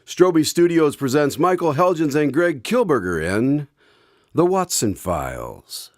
Strobe Studios presents Michael Helgens and Greg Kilberger in The Watson Files.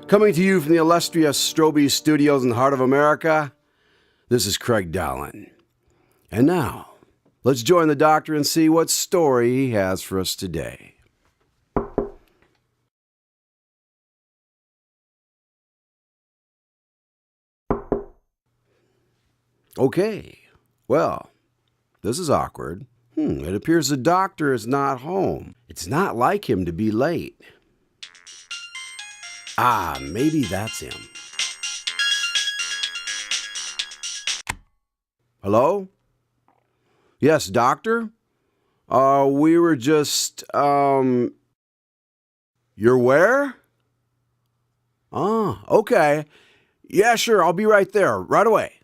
Coming to you from the illustrious Strobe Studios in the heart of America, this is Craig Dahlen. And now, let's join the doctor and see what story he has for us today. Okay, well, this is awkward. It appears the doctor is not home. It's not like him to be late. Maybe that's him. Hello? Yes, doctor? We were just, You're where? Okay. Yeah, sure, I'll be right there, right away.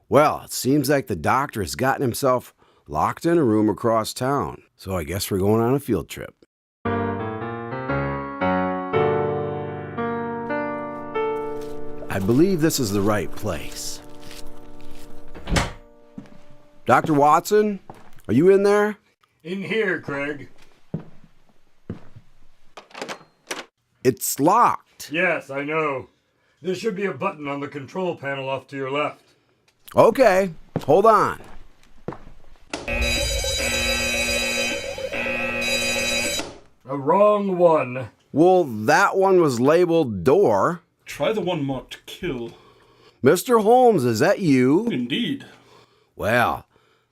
Well, it seems like the doctor has gotten himself locked in a room across town, so I guess we're going on a field trip. I believe this is the right place. Dr. Watson, are you in there? In here, Craig. It's locked. Yes, I know. There should be a button on the control panel off to your left. Okay, hold on. A wrong one. Well, that one was labeled door. Try the one marked kill. Mr. Holmes, is that you? Indeed. Well,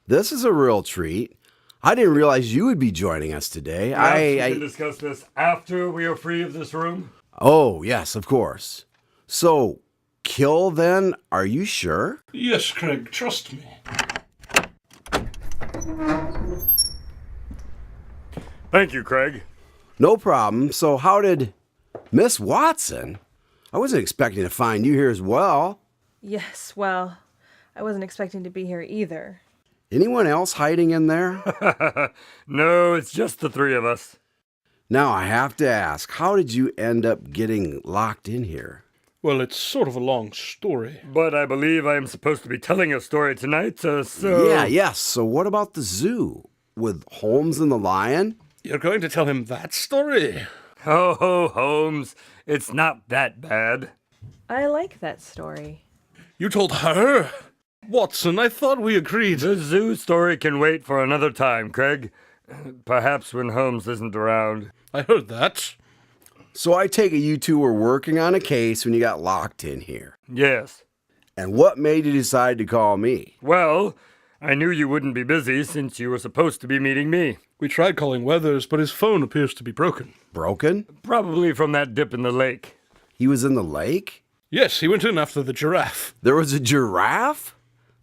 this is a real treat. I didn't realize you would be joining us today. We can discuss this after we are free of this room. Oh, yes, of course. So, kill then? Are you sure? Yes, Craig, trust me. Thank you, Craig. No problem. So how did Miss Watson? I wasn't expecting to find you here as well. Yes, well, I wasn't expecting to be here either. Anyone else hiding in there? No, it's just the three of us. Now I have to ask, how did you end up getting locked in here? Well, it's sort of a long story. But I believe I am supposed to be telling a story tonight, so... Yes. So what about the zoo? With Holmes and the lion? You're going to tell him that story? Oh, Holmes, it's not that bad. I like that story. You told her? Watson, I thought we agreed. The zoo story can wait for another time, Craig. Perhaps when Holmes isn't around. I heard that. So I take it you two were working on a case when you got locked in here. Yes. And what made you decide to call me? Well, I knew you wouldn't be busy since you were supposed to be meeting me. We tried calling Weathers, but his phone appears to be broken. Broken? Probably from that dip in the lake. He was in the lake? Yes, he went in after the giraffe. There was a giraffe?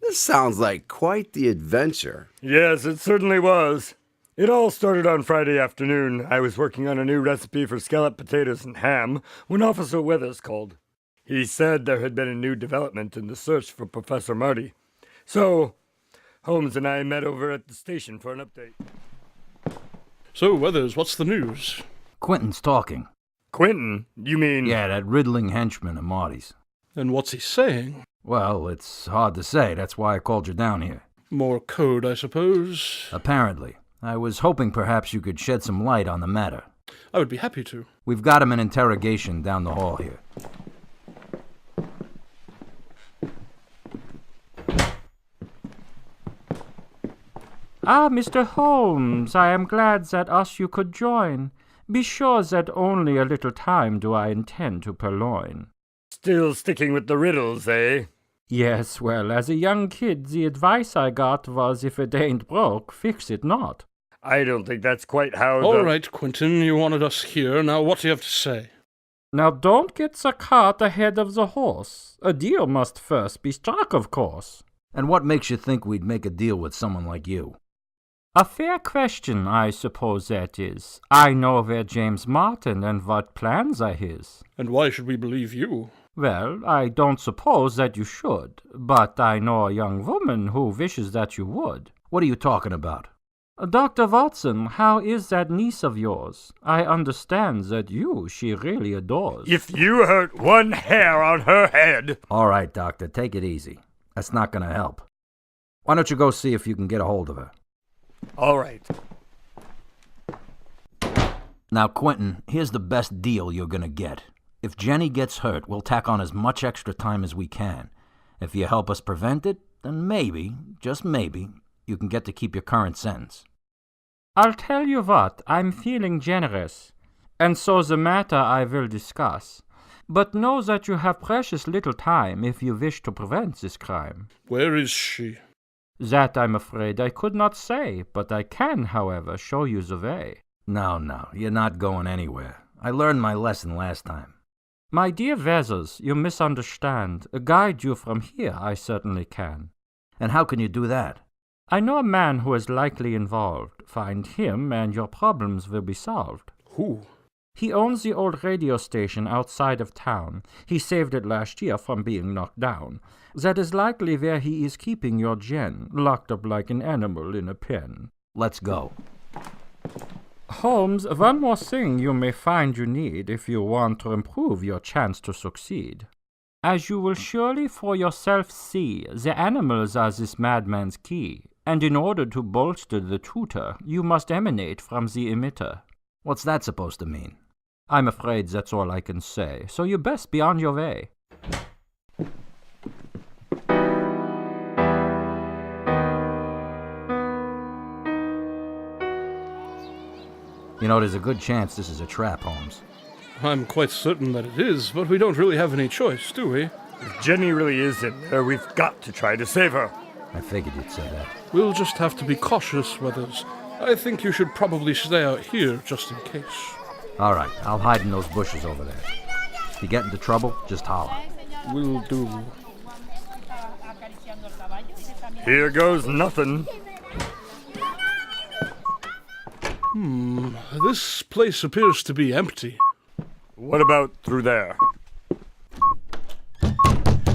This sounds like quite the adventure. Yes, it certainly was. It all started on Friday afternoon. I was working on a new recipe for scalloped potatoes and ham when Officer Weathers called. He said there had been a new development in the search for Professor Marty. So, Holmes and I met over at the station for an update. So, Weathers, what's the news? Quentin's talking. Quentin? You mean... Yeah, that riddling henchman of Marty's. And what's he saying? Well, it's hard to say. That's why I called you down here. More code, I suppose. Apparently. I was hoping perhaps you could shed some light on the matter. I would be happy to. We've got him in interrogation down the hall here. Mr. Holmes, I am glad that you could join. Be sure that only a little time do I intend to purloin. Still sticking with the riddles, eh? Yes, well, as a young kid, the advice I got was if it ain't broke, fix it not. I don't think that's quite how All right, Quentin, you wanted us here. Now what do you have to say? Now don't get the cart ahead of the horse. A deal must first be struck, of course. And what makes you think we'd make a deal with someone like you? A fair question, I suppose that is. I know where James Martin and what plans are his. And why should we believe you? Well, I don't suppose that you should, but I know a young woman who wishes that you would. What are you talking about? Dr. Watson, how is that niece of yours? I understand that she really adores. If you hurt one hair on her head... All right, Doctor, take it easy. That's not going to help. Why don't you go see if you can get a hold of her? All right. Now, Quentin, here's the best deal you're going to get. If Jenny gets hurt, we'll tack on as much extra time as we can. If you help us prevent it, then maybe, just maybe, you can get to keep your current sentence. I'll tell you what, I'm feeling generous, and so the matter I will discuss. But know that you have precious little time if you wish to prevent this crime. Where is she? That I'm afraid I could not say, but I can, however, show you the way. No, you're not going anywhere. I learned my lesson last time. My dear Weathers, you misunderstand. Guide you from here I certainly can. And how can you do that? I know a man who is likely involved. Find him and your problems will be solved. Who? He owns the old radio station outside of town. He saved it last year from being knocked down. That is likely where he is keeping your Jen, locked up like an animal in a pen. Let's go. Holmes, one more thing you may find you need if you want to improve your chance to succeed. As you will surely for yourself see, the animals are this madman's key, and in order to bolster the tutor, you must emanate from the emitter. What's that supposed to mean? I'm afraid that's all I can say, so you best be on your way. You know, there's a good chance this is a trap, Holmes. I'm quite certain that it is, but we don't really have any choice, do we? If Jenny really is in there, we've got to try to save her. I figured you'd say that. We'll just have to be cautious, Weathers. I think you should probably stay out here, just in case. All right, I'll hide in those bushes over there. If you get into trouble, just holler. Will do. Here goes nothing. This place appears to be empty. What about through there?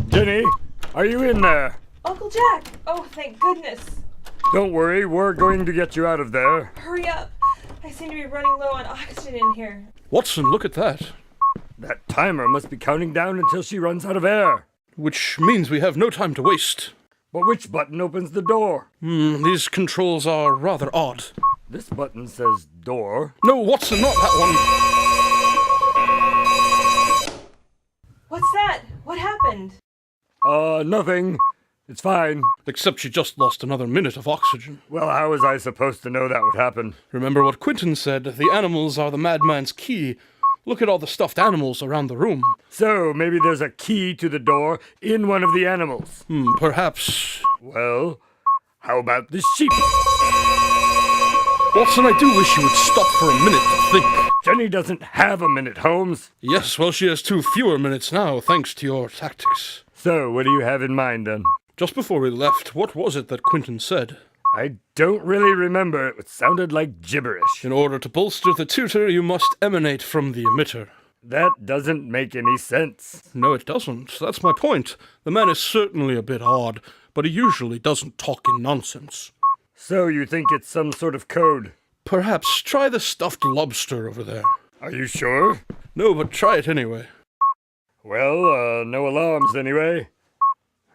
Jenny, are you in there? Uncle Jack! Oh, thank goodness. Don't worry, we're going to get you out of there. Hurry up. I seem to be running low on oxygen in here. Watson, look at that. That timer must be counting down until she runs out of air. Which means we have no time to waste. But which button opens the door? These controls are rather odd. This button says door. No, Watson, not that one. What's that? What happened? Nothing. It's fine. Except she just lost another minute of oxygen. Well, how was I supposed to know that would happen? Remember what Quentin said, the animals are the madman's key. Look at all the stuffed animals around the room. So, maybe there's a key to the door in one of the animals. Perhaps. Well, how about the sheep? Watson, I do wish you would stop for a minute to think. Jenny doesn't have a minute, Holmes. Yes, well, she has 2 fewer minutes now, thanks to your tactics. So, what do you have in mind, then? Just before we left, what was it that Quentin said? I don't really remember. It sounded like gibberish. In order to bolster the tutor, you must emanate from the emitter. That doesn't make any sense. No, it doesn't. That's my point. The man is certainly a bit odd, but he usually doesn't talk in nonsense. So you think it's some sort of code? Perhaps try the stuffed lobster over there. Are you sure? No, but try it anyway. Well, no alarms anyway.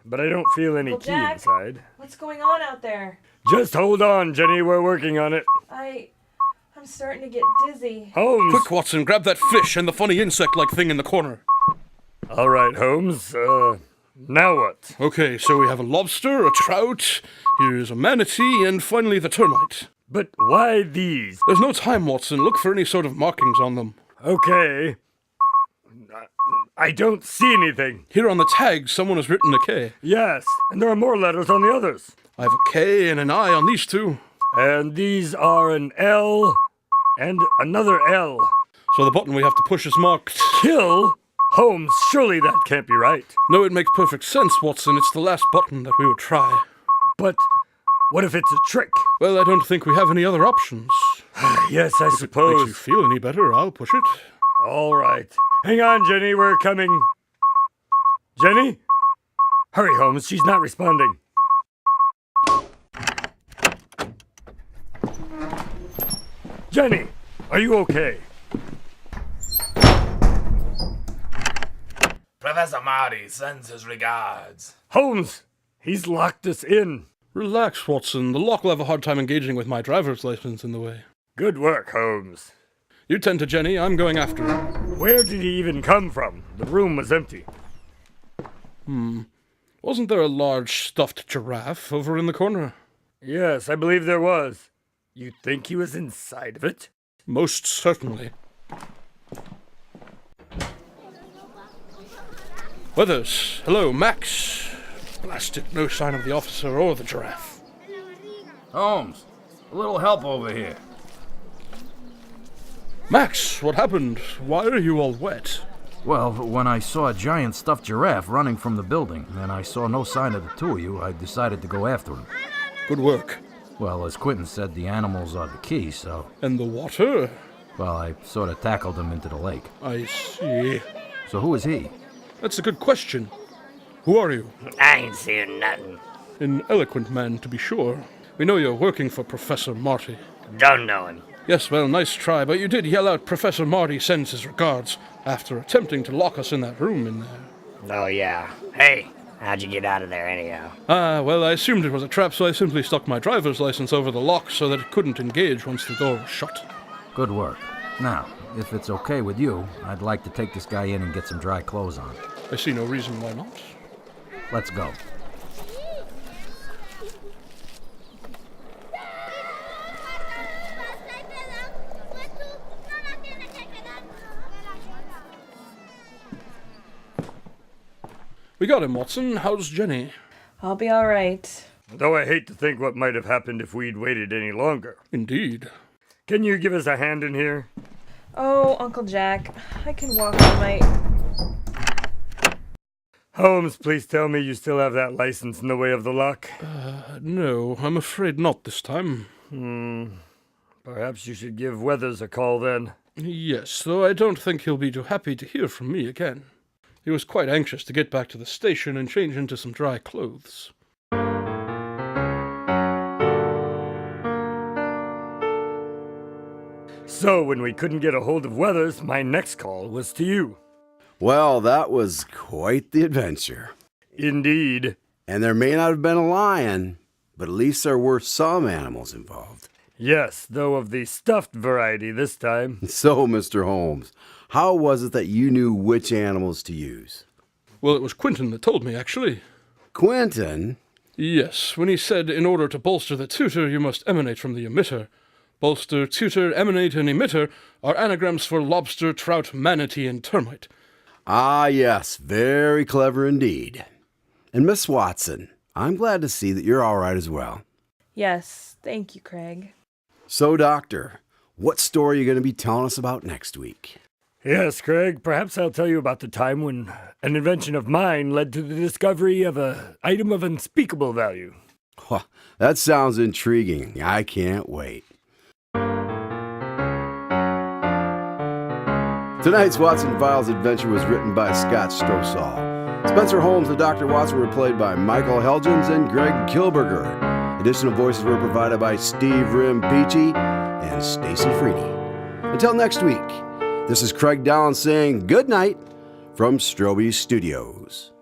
But I don't feel any Uncle key Jack? inside. What's going on out there? Just hold on, Jenny. We're working on it. I'm starting to get dizzy. Holmes! Quick, Watson, grab that fish and the funny insect-like thing in the corner. All right, Holmes. Now what? Okay, so we have a lobster, a trout, here's a manatee, and finally the termite. But why these? There's no time, Watson. Look for any sort of markings on them. Okay. I don't see anything. Here on the tag, someone has written a K. Yes, and there are more letters on the others. I have a K and an I on these 2. And these are an L and another L. So the button we have to push is marked. Kill? Holmes, surely that can't be right. No, it makes perfect sense, Watson. It's the last button that we would try. But what if it's a trick? Well, I don't think we have any other options. Yes, I If it makes you suppose. feel any better, I'll push it. All right. Hang on, Jenny, we're coming. Jenny? Hurry, Holmes, she's not responding. Jenny, are you okay? Professor Marty sends his regards. Holmes, he's locked us in. Relax, Watson. The lock will have a hard time engaging with my driver's license in the way. Good work, Holmes. You tend to Jenny, I'm going after him. Where did he even come from? The room was empty. Wasn't there a large stuffed giraffe over in the corner? Yes, I believe there was. You think he was inside of it? Most certainly. Weathers, hello, Max. Blast it, no sign of the officer or the giraffe. Holmes, a little help over here. Max, what happened? Why are you all wet? Well, when I saw a giant stuffed giraffe running from the building, and I saw no sign of the two of you, I decided to go after him. Good work. Well, as Quentin said, the animals are the key, so... And the water? Well, I sort of tackled him into the lake. I see. So who is he? That's a good question. Who are you? I ain't seeing nothing. An eloquent man, to be sure. We know you're working for Professor Marty. Don't know him. Yes, well, nice try, but you did yell out Professor Marty sends his regards after attempting to lock us in that room in there. Oh, yeah. Hey, how'd you get out of there anyhow? Well, I assumed it was a trap, so I simply stuck my driver's license over the lock so that it couldn't engage once the door was shut. Good work. Now, if it's okay with you, I'd like to take this guy in and get some dry clothes on. I see no reason why not. Let's go. We got him, Watson. How's Jenny? I'll be all right. Though I hate to think what might have happened if we'd waited any longer. Indeed. Can you give us a hand in here? Oh, Uncle Jack, I can walk on my... Holmes, please tell me you still have that license in the way of the lock. No, I'm afraid not this time. Perhaps you should give Weathers a call then. Yes, though I don't think he'll be too happy to hear from me again. He was quite anxious to get back to the station and change into some dry clothes. So, when we couldn't get a hold of Weathers, my next call was to you. Well, that was quite the adventure. Indeed. And there may not have been a lion, but at least there were some animals involved. Yes, though of the stuffed variety this time. So, Mr. Holmes, how was it that you knew which animals to use? Well, it was Quentin that told me, actually. Quentin? Yes, when he said in order to bolster the tutor, you must emanate from the emitter. Bolster, tutor, emanate, and emitter are anagrams for lobster, trout, manatee, and termite. Ah, yes, very clever indeed. And Miss Watson, I'm glad to see that you're all right as well. Yes, thank you, Craig. So, Doctor, what story are you going to be telling us about next week? Yes, Craig, perhaps I'll tell you about the time when an invention of mine led to the discovery of an item of unspeakable value. That sounds intriguing. I can't wait. Tonight's Watson Files adventure was written by Scott Strosahl. Spencer Holmes and Dr. Watson were played by Michael Helgens and Greg Kilberger. Additional voices were provided by Steve Rimpici and Stacie Frede. Until next week, this is Craig Dahlen saying good night from Strobe Studios.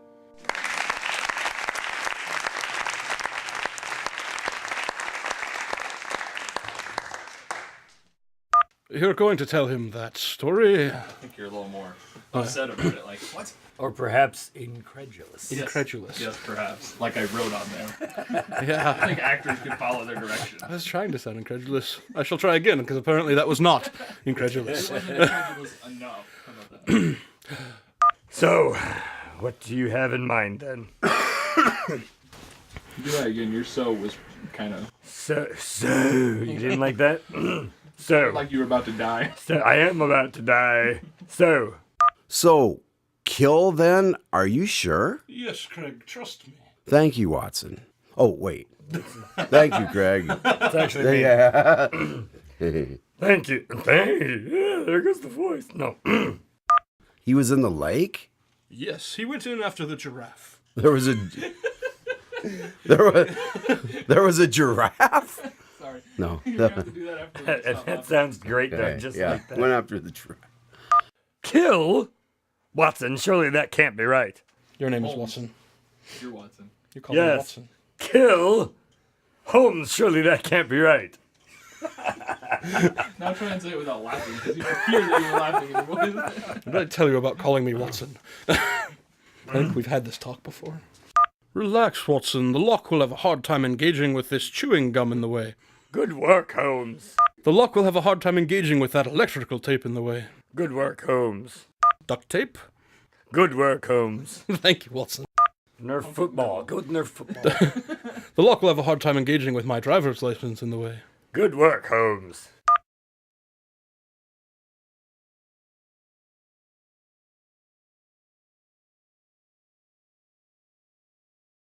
You're going to tell him that story? I think you're a little more upset about it. Like, what? Or perhaps incredulous. Incredulous. Yes, perhaps. Like I wrote on there. Yeah. I think actors could follow their direction. I was trying to sound incredulous. I shall try again, because apparently that was not incredulous. It wasn't incredulous enough. How about that? So, what do you have in mind then? Do that again. Your so was kind of So, you didn't like that? So, like you were about to die. so, I am about to die. So, kill then? Are you sure? Yes, Craig, trust me. Thank you, Watson. Oh, wait. Thank you, Craig. It's actually me. Yeah. Thank you. Yeah, there goes the voice. No. He was in the lake? Yes, he went in after the giraffe. There was a there was a giraffe. Sorry. No. You have to do that after we stop That off. sounds great, Okay, just yeah, like that. went after the giraffe. Kill? Watson, surely that can't be right. Your name is Holmes. Watson. You're Watson. You call me Yes. Watson. Kill? Holmes, surely that can't be right. Now try and say it without laughing, because you can hear that you're laughing in your voice. Did I tell you about calling me Watson? I think we've had this talk before. Relax, Watson. The lock will have a hard time engaging with this chewing gum in the way. Good work, Holmes. The lock will have a hard time engaging with that electrical tape in the way. Good work, Holmes. Duct tape? Good work, Holmes. Thank you, Watson. Nerf football. Good Nerf football. The lock will have a hard time engaging with my driver's license in the way. Good work, Holmes.